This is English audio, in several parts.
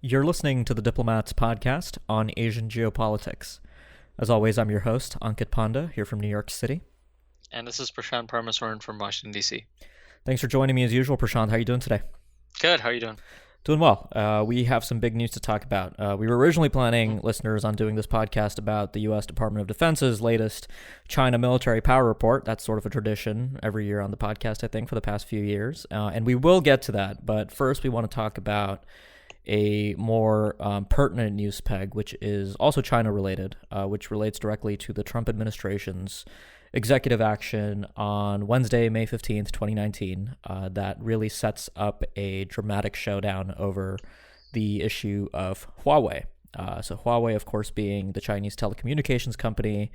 You're listening to the Diplomats podcast on Asian geopolitics. As always, I'm your host, Ankit Panda, here from New York City. And this is Prashant Parmasoran from Washington, D.C. Thanks for joining me as usual, Prashant. How are you doing today? Good. How are you doing? Doing well. We have some big news to talk about. We were originally planning, listeners, on doing this podcast about the U.S. Department of Defense's latest China military power report. That's sort of a tradition every year on the podcast, I think, for the past few years. And we will get to that. But first, we want to talk about a more pertinent news peg, which is also China-related, which relates directly to the Trump administration's executive action on Wednesday, May 15th, 2019, that really sets up a dramatic showdown over the issue of Huawei. So Huawei, of course, being the Chinese telecommunications company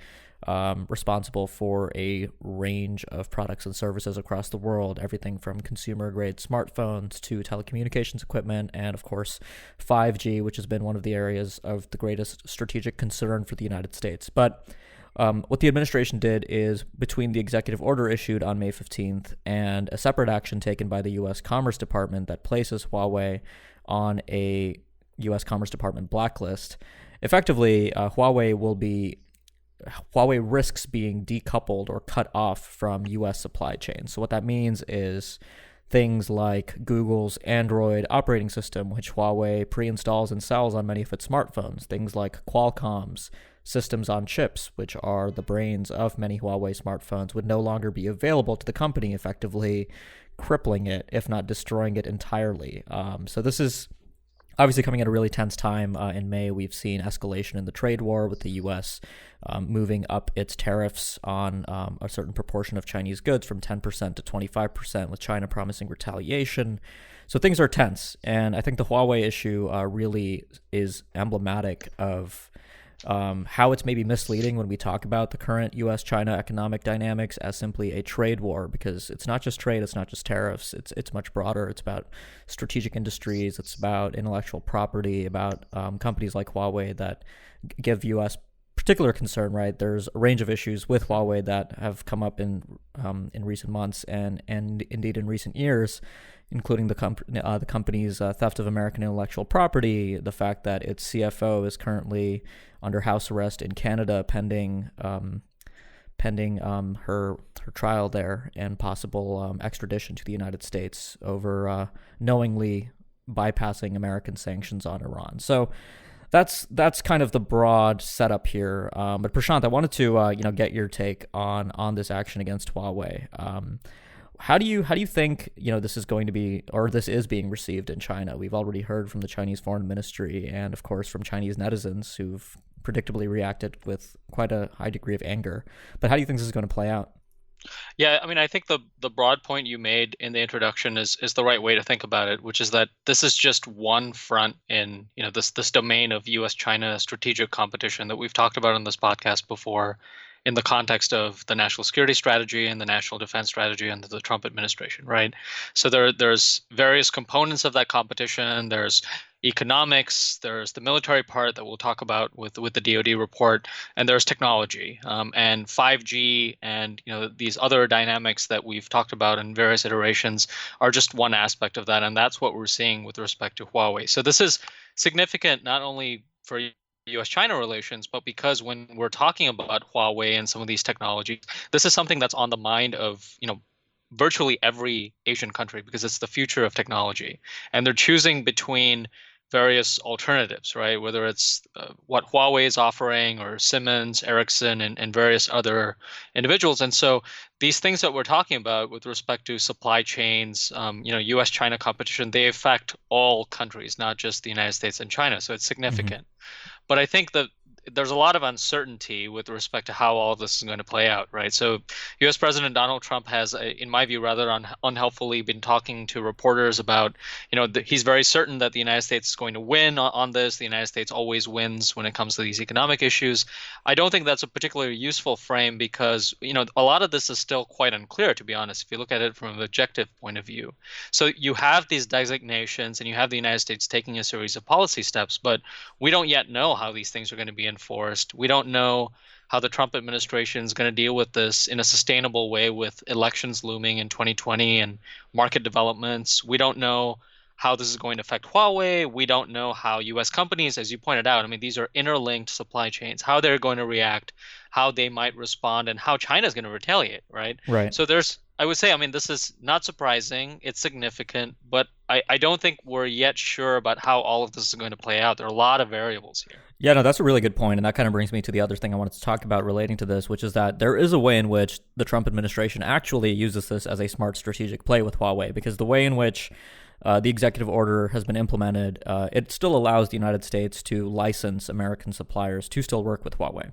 responsible for a range of products and services across the world, everything from consumer-grade smartphones to telecommunications equipment, and, of course, 5G, which has been one of the areas of the greatest strategic concern for the United States. But what the administration did is, between the executive order issued on May 15th and a separate action taken by the U.S. Commerce Department that places Huawei on a U.S. Commerce Department blacklist, effectively, Huawei risks being decoupled or cut off from U.S. supply chains. So what that means is things like Google's Android operating system, which Huawei pre-installs and sells on many of its smartphones, things like Qualcomm's systems on chips, which are the brains of many Huawei smartphones, would no longer be available to the company, effectively crippling it, if not destroying it entirely. So this is obviously coming at a really tense time. In May, we've seen escalation in the trade war with the U.S. Moving up its tariffs on a certain proportion of Chinese goods from 10% to 25%, with China promising retaliation. So things are tense, and I think the Huawei issue really is emblematic of how it's maybe misleading when we talk about the current U.S.-China economic dynamics as simply a trade war, because it's not just trade, it's not just tariffs, it's much broader. It's about strategic industries, it's about intellectual property, about companies like Huawei that give U.S. particular concern, right? There's a range of issues with Huawei that have come up in recent months and indeed in recent years, including the company's theft of American intellectual property, the fact that its CFO is currently under house arrest in Canada pending her trial there, and possible extradition to the United States over knowingly bypassing American sanctions on Iran. So that's kind of the broad setup here. But Prashant, I wanted to get your take on this action against Huawei. How do you think this is going to be, or this is being received in China? We've already heard from the Chinese Foreign Ministry and, of course, from Chinese netizens who've predictably reacted with quite a high degree of anger. But how do you think this is going to play out? Yeah, I mean, I think the broad point you made in the introduction is the right way to think about it, which is that this is just one front in this domain of U.S.-China strategic competition that we've talked about on this podcast before, in the context of the national security strategy and the national defense strategy under the Trump administration, right? So there's various components of that competition. There's economics, there's the military part that we'll talk about with the DoD report, and there's technology, and 5G, and these other dynamics that we've talked about in various iterations are just one aspect of that, and that's what we're seeing with respect to Huawei. So this is significant not only for U.S.-China relations, but because when we're talking about Huawei and some of these technologies, this is something that's on the mind of virtually every Asian country, because it's the future of technology, and they're choosing between various alternatives, right? Whether it's what Huawei is offering, or Siemens, Ericsson, and various other individuals. And so these things that we're talking about with respect to supply chains, U.S.-China competition, they affect all countries, not just the United States and China. So it's significant. But I think that there's a lot of uncertainty with respect to how all of this is going to play out, right? So U.S. President Donald Trump has, in my view, rather unhelpfully been talking to reporters about, he's very certain that the United States is going to win on this. The United States always wins when it comes to these economic issues. I don't think that's a particularly useful frame because, a lot of this is still quite unclear, to be honest, if you look at it from an objective point of view. So you have these designations and you have the United States taking a series of policy steps, but we don't yet know how these things are going to be enforced. We don't know how the Trump administration is going to deal with this in a sustainable way with elections looming in 2020 and market developments. We don't know how this is going to affect Huawei. We don't know how US companies, as you pointed out, I mean, these are interlinked supply chains, how they're going to react, how they might respond, and how China is going to retaliate, right? Right. So I would say, I mean, this is not surprising. It's significant, but I don't think we're yet sure about how all of this is going to play out. There are a lot of variables here. Yeah, no, that's a really good point, and that kind of brings me to the other thing I wanted to talk about relating to this, which is that there is a way in which the Trump administration actually uses this as a smart strategic play with Huawei, because the way in which the executive order has been implemented, it still allows the United States to license American suppliers to still work with Huawei.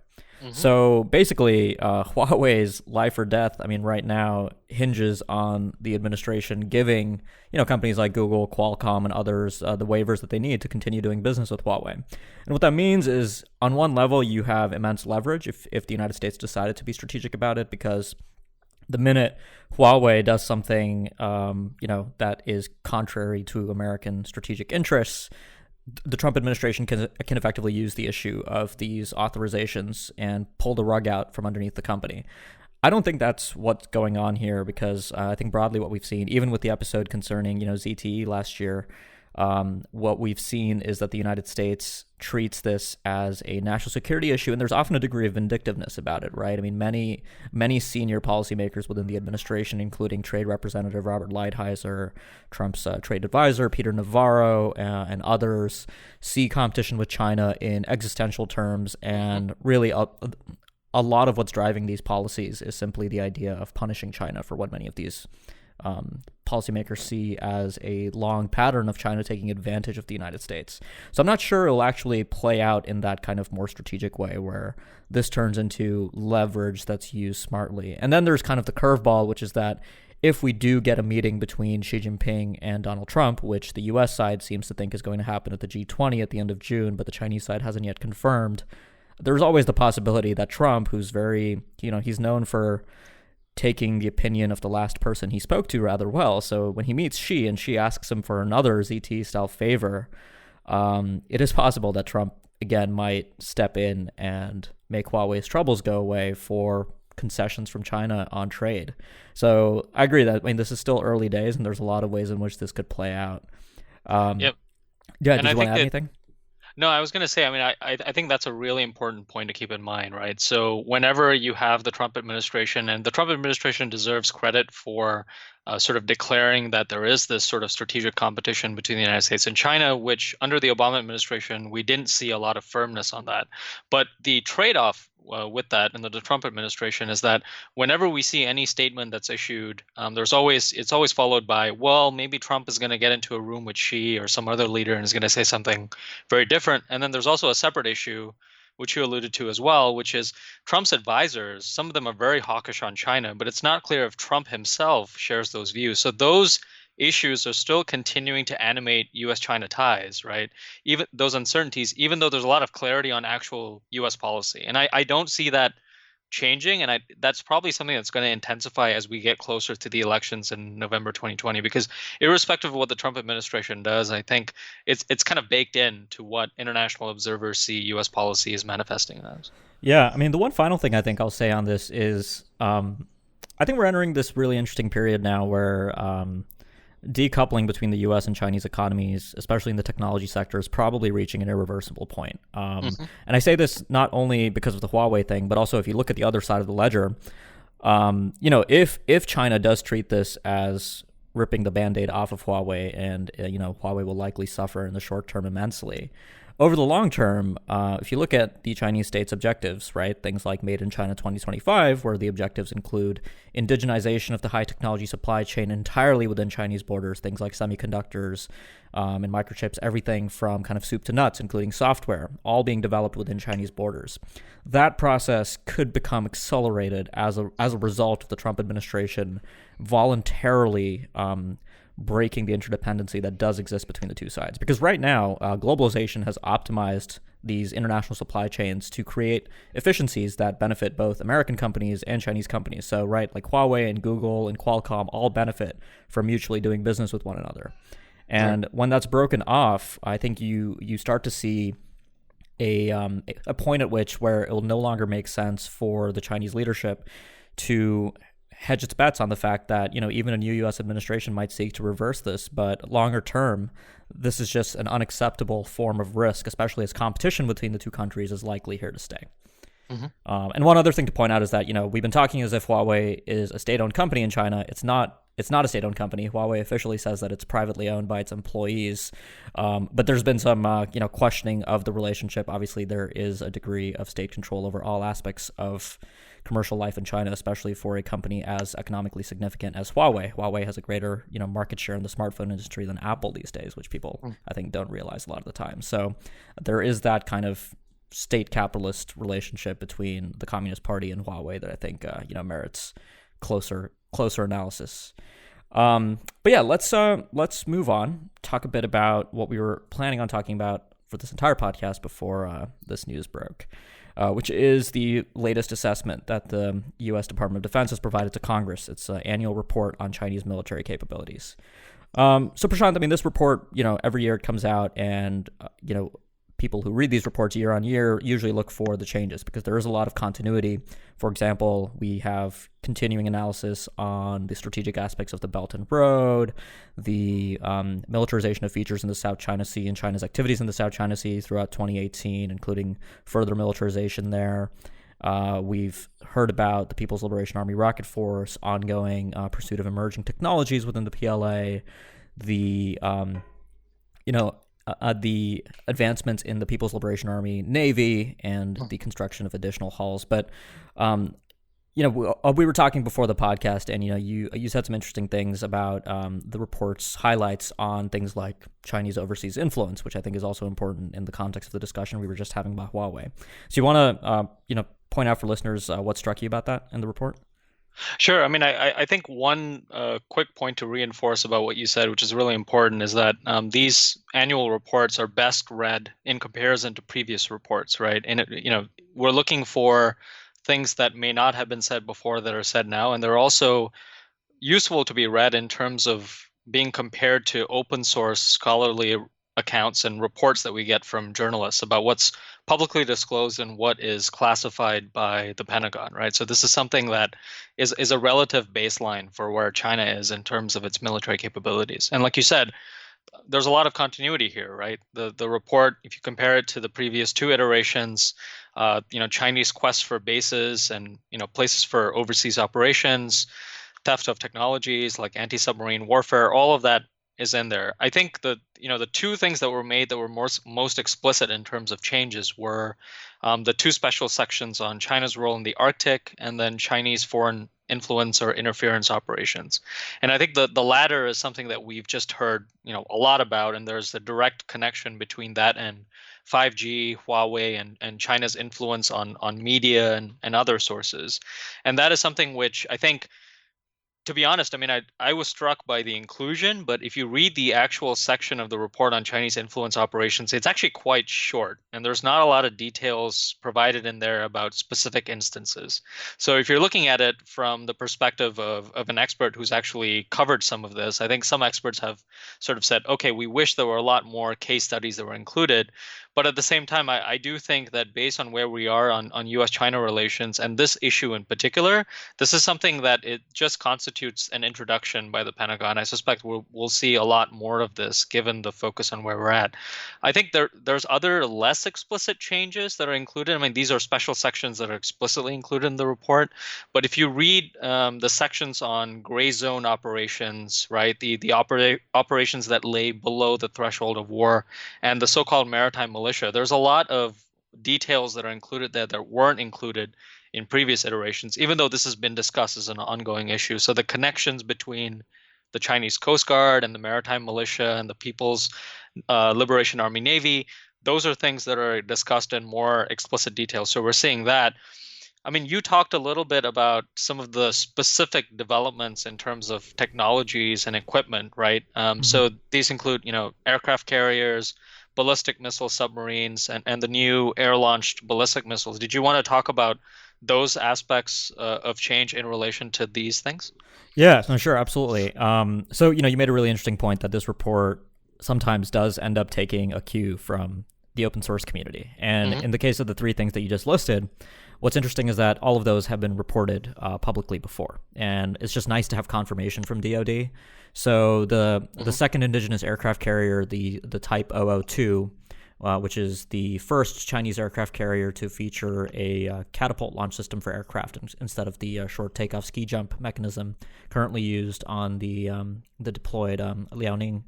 So basically, Huawei's life or death, I mean, right now hinges on the administration giving, companies like Google, Qualcomm, and others the waivers that they need to continue doing business with Huawei. And what that means is, on one level, you have immense leverage if the United States decided to be strategic about it, because the minute Huawei does something, that is contrary to American strategic interests, the Trump administration can effectively use the issue of these authorizations and pull the rug out from underneath the company. I don't think that's what's going on here, because I think broadly what we've seen, even with the episode concerning ZTE last year, what we've seen is that the United States treats this as a national security issue, and there's often a degree of vindictiveness about it, right? I mean, many senior policymakers within the administration, including Trade Representative Robert Lighthizer, Trump's trade advisor Peter Navarro, and others, see competition with China in existential terms, and really a lot of what's driving these policies is simply the idea of punishing China for what many of these policymakers see as a long pattern of China taking advantage of the United States. So I'm not sure it'll actually play out in that kind of more strategic way where this turns into leverage that's used smartly. And then there's kind of the curveball, which is that if we do get a meeting between Xi Jinping and Donald Trump, which the U.S. side seems to think is going to happen at the G20 at the end of June, but the Chinese side hasn't yet confirmed, there's always the possibility that Trump, who's very, he's known for taking the opinion of the last person he spoke to rather well. So when he meets Xi and Xi asks him for another ZTE-style favor, it is possible that Trump, again, might step in and make Huawei's troubles go away for concessions from China on trade. So I agree that, this is still early days, and there's a lot of ways in which this could play out. Yep. Yeah, did you want to add anything? No, I was going to say, I think that's a really important point to keep in mind, right? So whenever you have the Trump administration, and the Trump administration deserves credit for sort of declaring that there is this sort of strategic competition between the United States and China, which under the Obama administration, we didn't see a lot of firmness on that. But the trade-off with that and the Trump administration is that whenever we see any statement that's issued, it's always followed by, well, maybe Trump is going to get into a room with Xi or some other leader and is going to say something very different. And then there's also a separate issue, which you alluded to as well, which is Trump's advisors. Some of them are very hawkish on China, but it's not clear if Trump himself shares those views. So those issues are still continuing to animate U.S.-China ties, right? Even those uncertainties, even though there's a lot of clarity on actual U.S. policy. And I don't see that changing, and that's probably something that's going to intensify as we get closer to the elections in November 2020, because irrespective of what the Trump administration does, I think it's kind of baked in to what international observers see U.S. policy is manifesting as. Yeah, the one final thing I think I'll say on this is I think we're entering this really interesting period now where decoupling between the U.S. and Chinese economies, especially in the technology sector, is probably reaching an irreversible point. And I say this not only because of the Huawei thing, but also if you look at the other side of the ledger, if China does treat this as ripping the Band-Aid off of Huawei, and Huawei will likely suffer in the short term immensely. Over the long term, if you look at the Chinese state's objectives, right, things like Made in China 2025, where the objectives include indigenization of the high technology supply chain entirely within Chinese borders, things like semiconductors and microchips, everything from kind of soup to nuts, including software, all being developed within Chinese borders. That process could become accelerated as a result of the Trump administration voluntarily breaking the interdependency that does exist between the two sides. Because right now, globalization has optimized these international supply chains to create efficiencies that benefit both American companies and Chinese companies. So, right, like Huawei and Google and Qualcomm all benefit from mutually doing business with one another. And when that's broken off, I think you start to see a point at which where it will no longer make sense for the Chinese leadership to hedge its bets on the fact that, even a new U.S. administration might seek to reverse this, but longer term, this is just an unacceptable form of risk, especially as competition between the two countries is likely here to stay. Mm-hmm. And one other thing to point out is that, we've been talking as if Huawei is a state-owned company in China. It's not. It's not a state-owned company. Huawei officially says that it's privately owned by its employees. But there's been some, questioning of the relationship. Obviously, there is a degree of state control over all aspects of commercial life in China, especially for a company as economically significant as Huawei. Huawei has a greater, market share in the smartphone industry than Apple these days, which people, I think, don't realize a lot of the time. So there is that kind of state capitalist relationship between the Communist Party and Huawei that I think, merits closer analysis. But yeah, let's move on. Talk a bit about what we were planning on talking about for this entire podcast before this news broke, which is the latest assessment that the U.S. Department of Defense has provided to Congress. It's an annual report on Chinese military capabilities. So Prashant, this report, every year it comes out, and people who read these reports year on year usually look for the changes because there is a lot of continuity. For example, we have continuing analysis on the strategic aspects of the Belt and Road, the militarization of features in the South China Sea and China's activities in the South China Sea throughout 2018, including further militarization there. We've heard about the People's Liberation Army Rocket Force, ongoing pursuit of emerging technologies within the PLA, the advancements in the People's Liberation Army Navy and the construction of additional hulls. But, we were talking before the podcast, and, you said some interesting things about the report's highlights on things like Chinese overseas influence, which I think is also important in the context of the discussion we were just having about Huawei. So you want to, point out for listeners what struck you about that in the report? Sure. I think one quick point to reinforce about what you said, which is really important, is that these annual reports are best read in comparison to previous reports, right? And, we're looking for things that may not have been said before that are said now. And they're also useful to be read in terms of being compared to open source scholarly accounts and reports that we get from journalists about what's publicly disclosed and what is classified by the Pentagon, right? So this is something that is a relative baseline for where China is in terms of its military capabilities. And like you said, there's a lot of continuity here, right? The report, if you compare it to the previous two iterations, Chinese quest for bases and places for overseas operations, theft of technologies like anti-submarine warfare, all of that is in there. I think the two things that were made that were most explicit in terms of changes were the two special sections on China's role in the Arctic and then Chinese foreign influence or interference operations. And I think the latter is something that we've just heard a lot about, and there's a direct connection between that and 5G, Huawei, and China's influence on media and other sources. And that is something which I think, to be honest, I was struck by the inclusion, but if you read the actual section of the report on Chinese influence operations, it's actually quite short, and there's not a lot of details provided in there about specific instances. So if you're looking at it from the perspective of an expert who's actually covered some of this, I think some experts have sort of said, okay, we wish there were a lot more case studies that were included. But at the same time, I do think that based on where we are on U.S.-China relations and this issue in particular, this is something that it just constitutes an introduction by the Pentagon. I suspect we'll see a lot more of this given the focus on where we're at. I think there's other less explicit changes that are included. These are special sections that are explicitly included in the report. But if you read the sections on gray zone operations, right, the operations that lay below the threshold of war and the so-called maritime militia, there's a lot of details that are included there that weren't included in previous iterations, even though this has been discussed as an ongoing issue. So the connections between the Chinese Coast Guard and the maritime militia and the People's Liberation Army Navy, those are things that are discussed in more explicit detail. So we're seeing that. You talked a little bit about some of the specific developments in terms of technologies and equipment, right? So these include, aircraft carriers, ballistic missile submarines, and the new air-launched ballistic missiles. Did you want to talk about those aspects of change in relation to these things? Yeah, no, sure, absolutely. So, you made a really interesting point that this report sometimes does end up taking a cue from the open source community. And in the case of the three things that you just listed, what's interesting is that all of those have been reported publicly before, and it's just nice to have confirmation from DoD. So the second indigenous aircraft carrier, the Type 002, which is the first Chinese aircraft carrier to feature a catapult launch system for aircraft instead of the short takeoff ski jump mechanism currently used on the deployed Liaoning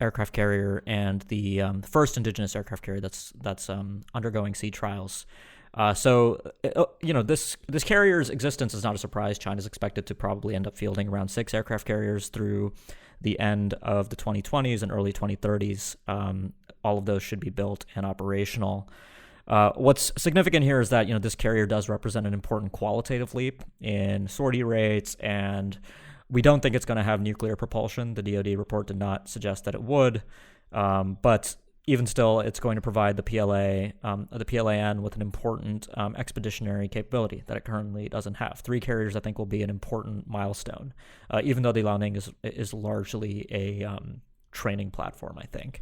aircraft carrier, and the first indigenous aircraft carrier that's undergoing sea trials. This carrier's existence is not a surprise. China's expected to probably end up fielding around 6 aircraft carriers through the end of the 2020s and early 2030s. All of those should be built and operational. What's significant here is that this carrier does represent an important qualitative leap in sortie rates, and we don't think it's going to have nuclear propulsion. The DoD report did not suggest that it would, but even still, it's going to provide the PLAN with an important expeditionary capability that it currently doesn't have. 3 carriers, I think, will be an important milestone, even though the Liaoning is largely a training platform, I think.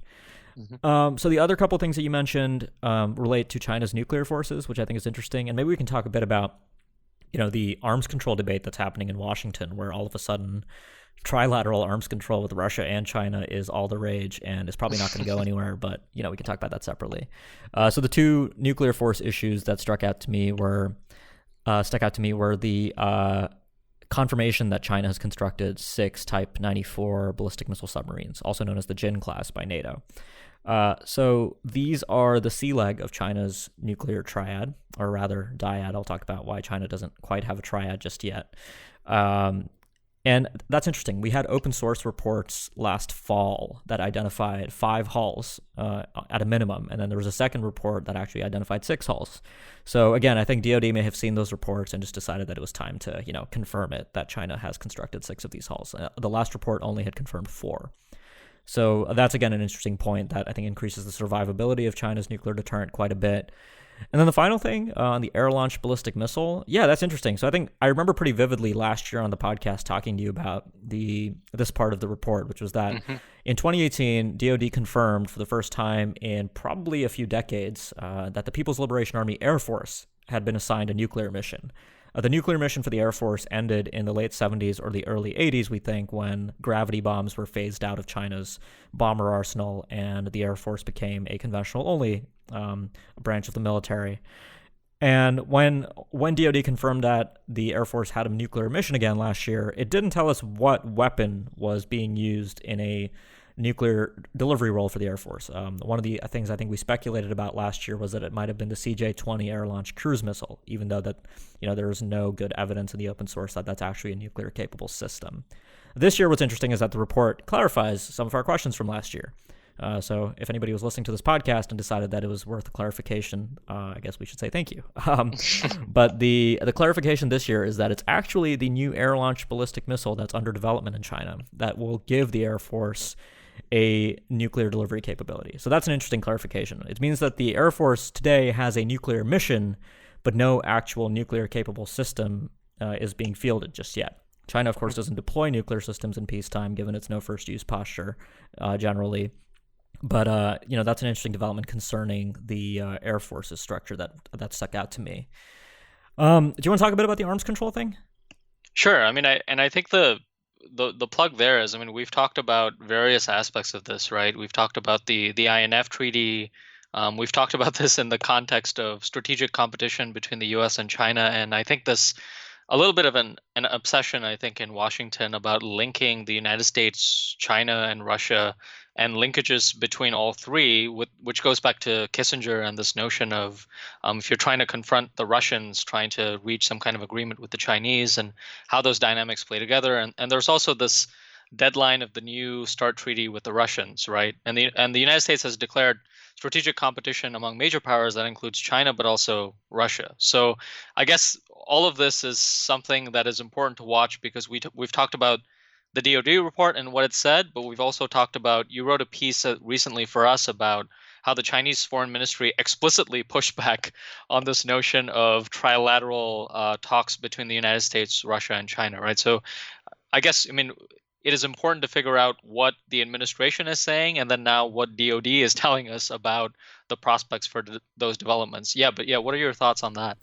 So the other couple things that you mentioned relate to China's nuclear forces, which I think is interesting, and maybe we can talk a bit about the arms control debate that's happening in Washington, where all of a sudden trilateral arms control with Russia and China is all the rage and is probably not going to go anywhere, but we can talk about that separately. So the 2 nuclear force issues that stuck out to me were the confirmation that China has constructed 6 Type 94 ballistic missile submarines, also known as the Jin class by NATO. So these are the sea leg of China's nuclear triad, or rather dyad. I'll talk about why China doesn't quite have a triad just yet. And that's interesting. We had open source reports last fall that identified 5 hulls at a minimum, and then there was a second report that actually identified 6 hulls. So again, I think DoD may have seen those reports and just decided that it was time to confirm it, that China has constructed 6 of these hulls. The last report only had confirmed 4. So that's, again, an interesting point that I think increases the survivability of China's nuclear deterrent quite a bit. And then the final thing on the air-launched ballistic missile, that's interesting. So I think I remember pretty vividly last year on the podcast talking to you about this part of the report, which was that in 2018, DoD confirmed for the first time in probably a few decades that the People's Liberation Army Air Force had been assigned a nuclear mission. The nuclear mission for the Air Force ended in the late 70s or the early 80s, we think, when gravity bombs were phased out of China's bomber arsenal and the Air Force became a conventional-only branch of the military. And when DoD confirmed that the Air Force had a nuclear mission again last year, it didn't tell us what weapon was being used in a nuclear delivery role for the Air Force. One of the things I think we speculated about last year was that it might have been the CJ-20 air-launched cruise missile, even though that there is no good evidence in the open source that that's actually a nuclear-capable system. This year, what's interesting is that the report clarifies some of our questions from last year. So if anybody was listening to this podcast and decided that it was worth a clarification, I guess we should say thank you. But the clarification this year is that it's actually the new air-launched ballistic missile that's under development in China that will give the Air Force a nuclear delivery capability. So that's an interesting clarification. It means that the Air Force today has a nuclear mission, but no actual nuclear-capable system is being fielded just yet. China, of course, doesn't deploy nuclear systems in peacetime, given its no first-use posture, generally. But that's an interesting development concerning the Air Force's structure that stuck out to me. Do you want to talk a bit about the arms control thing? Sure. I mean, I think the plug there is, we've talked about various aspects of this, right? We've talked about the INF treaty. We've talked about this in the context of strategic competition between the U.S. and China, and I think this a little bit of an obsession, I think, in Washington about linking the United States, China, and Russia, and linkages between all three, which goes back to Kissinger and this notion of if you're trying to confront the Russians, trying to reach some kind of agreement with the Chinese, and how those dynamics play together. And there's also this deadline of the new START treaty with the Russians, right? And the United States has declared strategic competition among major powers that includes China, but also Russia. So I guess all of this is something that is important to watch, because we've talked about the DoD report and what it said, but we've also talked about, you wrote a piece recently for us about how the Chinese Foreign Ministry explicitly pushed back on this notion of trilateral talks between the United States, Russia, and China, right? So I guess, it is important to figure out what the administration is saying, and then now what DoD is telling us about the prospects for those developments. But what are your thoughts on that?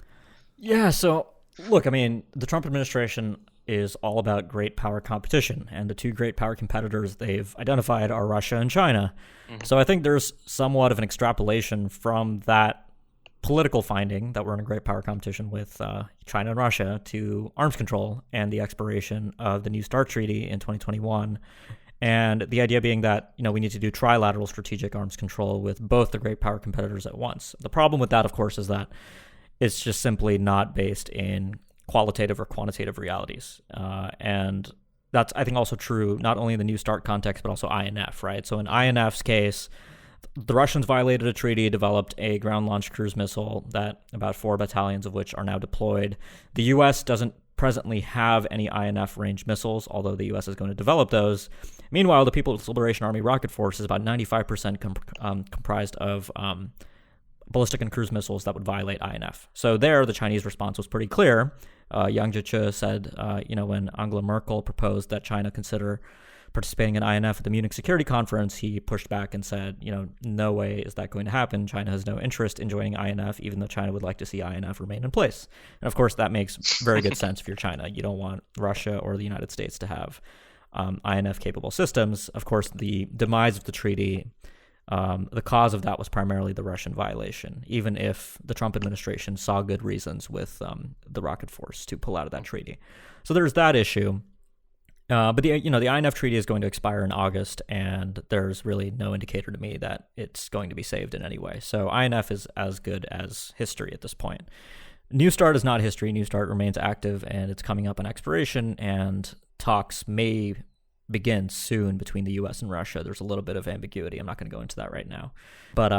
Yeah, so look, I mean, the Trump administration is all about great power competition, and the two great power competitors they've identified are Russia and China. Hmm. So I think there's somewhat of an extrapolation from that political finding that we're in a great power competition with China and Russia to arms control and the expiration of the New START treaty in 2021. And the idea being that, we need to do trilateral strategic arms control with both the great power competitors at once. The problem with that, of course, is that it's just simply not based in qualitative or quantitative realities. And that's, I think, also true not only in the New START context, but also INF, right? So in INF's case, the Russians violated a treaty, developed a ground launched cruise missile that about 4 battalions of which are now deployed. The U.S. doesn't presently have any INF range missiles, although the U.S. is going to develop those. Meanwhile, the People's Liberation Army rocket force is about 95% comprised of ballistic and cruise missiles that would violate INF. So there, the Chinese response was pretty clear. Yang Jiechi said, when Angela Merkel proposed that China consider participating in INF at the Munich Security Conference, he pushed back and said, no way is that going to happen. China has no interest in joining INF, even though China would like to see INF remain in place. And of course, that makes very good sense if you're China. You don't want Russia or the United States to have INF-capable systems. Of course, the demise of the treaty, the cause of that was primarily the Russian violation, even if the Trump administration saw good reasons with the rocket force to pull out of that treaty. So there's that issue. But the INF treaty is going to expire in August, and there's really no indicator to me that it's going to be saved in any way. So INF is as good as history at this point. New START is not history. New START remains active, and it's coming up on expiration, and talks may begin soon between the U.S. and Russia. There's a little bit of ambiguity. I'm not going to go into that right now. But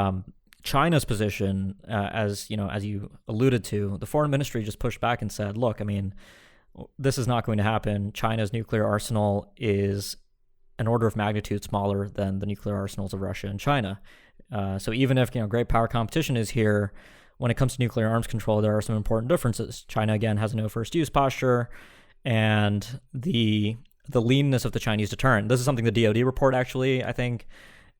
China's position, as you alluded to, the foreign ministry just pushed back and said, look, I mean, this is not going to happen. China's nuclear arsenal is an order of magnitude smaller than the nuclear arsenals of Russia and China. So even if great power competition is here, when it comes to nuclear arms control, there are some important differences. China again has a no first use posture, and the leanness of the Chinese deterrent. This is something the DoD report actually, I think,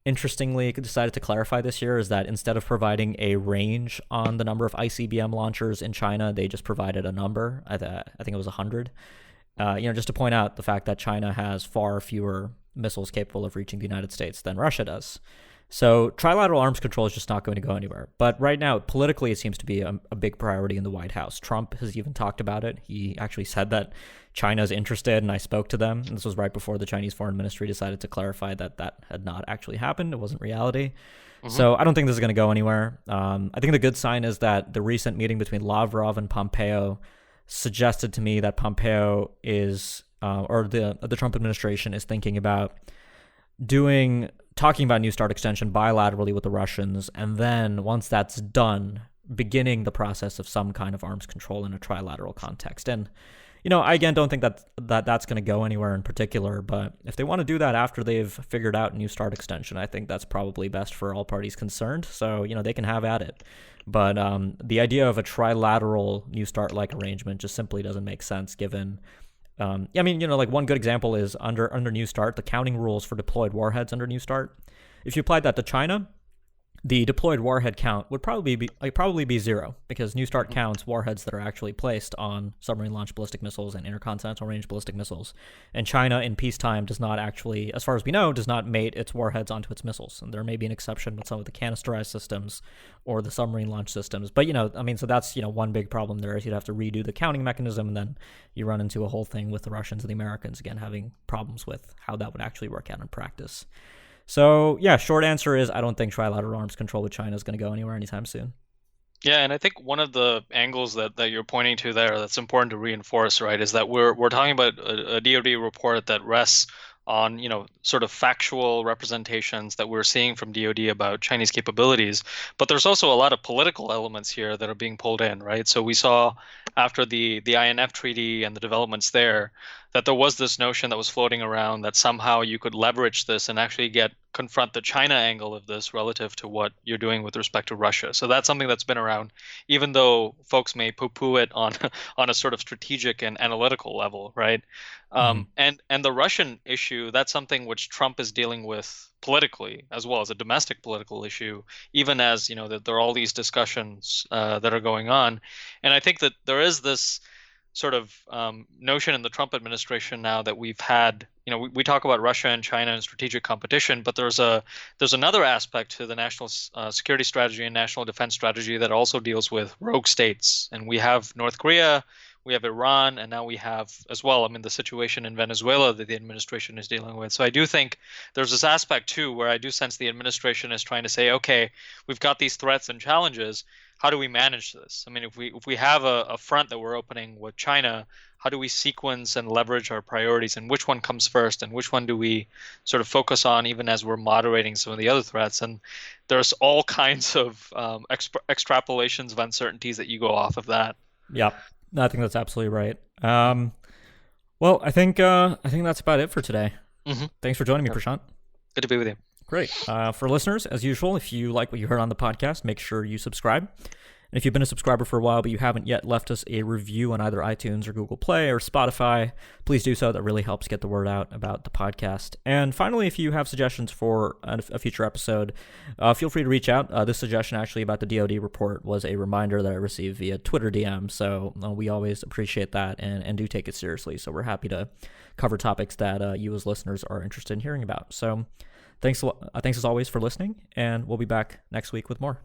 interestingly decided to clarify this year, is that instead of providing a range on the number of ICBM launchers in China, they just provided a number. I think it was 100. Just to point out the fact that China has far fewer missiles capable of reaching the United States than Russia does. So trilateral arms control is just not going to go anywhere. But right now, politically, it seems to be a big priority in the White House. Trump has even talked about it. He actually said that China's interested, and I spoke to them. And this was right before the Chinese Foreign Ministry decided to clarify that that had not actually happened. It wasn't reality. Mm-hmm. So I don't think this is going to go anywhere. I think the good sign is that the recent meeting between Lavrov and Pompeo suggested to me that Pompeo is, or the Trump administration is thinking about talking about New START extension bilaterally with the Russians, and then once that's done, beginning the process of some kind of arms control in a trilateral context. And I again don't think that's going to go anywhere in particular, but if they want to do that after they've figured out New START extension, I think that's probably best for all parties concerned. So they can have at it. But the idea of a trilateral New START-like arrangement just simply doesn't make sense given. One good example is under New START, the counting rules for deployed warheads under New START. If you applied that to China, the deployed warhead count would probably be 0, because New START counts warheads that are actually placed on submarine-launched ballistic missiles and intercontinental range ballistic missiles. And China in peacetime does not actually, as far as we know, does not mate its warheads onto its missiles. And there may be an exception with some of the canisterized systems or the submarine-launched systems. But, so that's, one big problem there is you'd have to redo the counting mechanism, and then you run into a whole thing with the Russians and the Americans, again, having problems with how that would actually work out in practice. So, yeah, short answer is I don't think trilateral arms control with China is going to go anywhere anytime soon. Yeah, and I think one of the angles that you're pointing to there that's important to reinforce, right, is that we're talking about a DoD report that rests on, sort of factual representations that we're seeing from DoD about Chinese capabilities. But there's also a lot of political elements here that are being pulled in, right? So we saw after the INF treaty and the developments there that there was this notion that was floating around that somehow you could leverage this and actually confront the China angle of this relative to what you're doing with respect to Russia. So that's something that's been around, even though folks may poo-poo it on on a sort of strategic and analytical level, right? And the Russian issue, that's something which Trump is dealing with politically as well as a domestic political issue, even as that there are all these discussions that are going on. And I think that there is this sort of notion in the Trump administration now that we've had, we talk about Russia and China and strategic competition, but there's another aspect to the national security strategy and national defense strategy that also deals with rogue states. And we have North Korea, we have Iran, and now we have as well, the situation in Venezuela that the administration is dealing with. So I do think there's this aspect too, where I do sense the administration is trying to say, okay, we've got these threats and challenges. How do we manage this? If we have a front that we're opening with China, how do we sequence and leverage our priorities, and which one comes first, and which one do we sort of focus on even as we're moderating some of the other threats? And there's all kinds of extrapolations of uncertainties that you go off of that. Yeah, I think that's absolutely right. Well, I think that's about it for today. Mm-hmm. Thanks for joining me, Prashant. Good to be with you. Great. For listeners, as usual, if you like what you heard on the podcast, make sure you subscribe. And if you've been a subscriber for a while, but you haven't yet left us a review on either iTunes or Google Play or Spotify, please do so. That really helps get the word out about the podcast. And finally, if you have suggestions for a future episode, feel free to reach out. This suggestion actually about the DoD report was a reminder that I received via Twitter DM. So we always appreciate that and do take it seriously. So we're happy to cover topics that you as listeners are interested in hearing about. So thanks as always for listening, and we'll be back next week with more.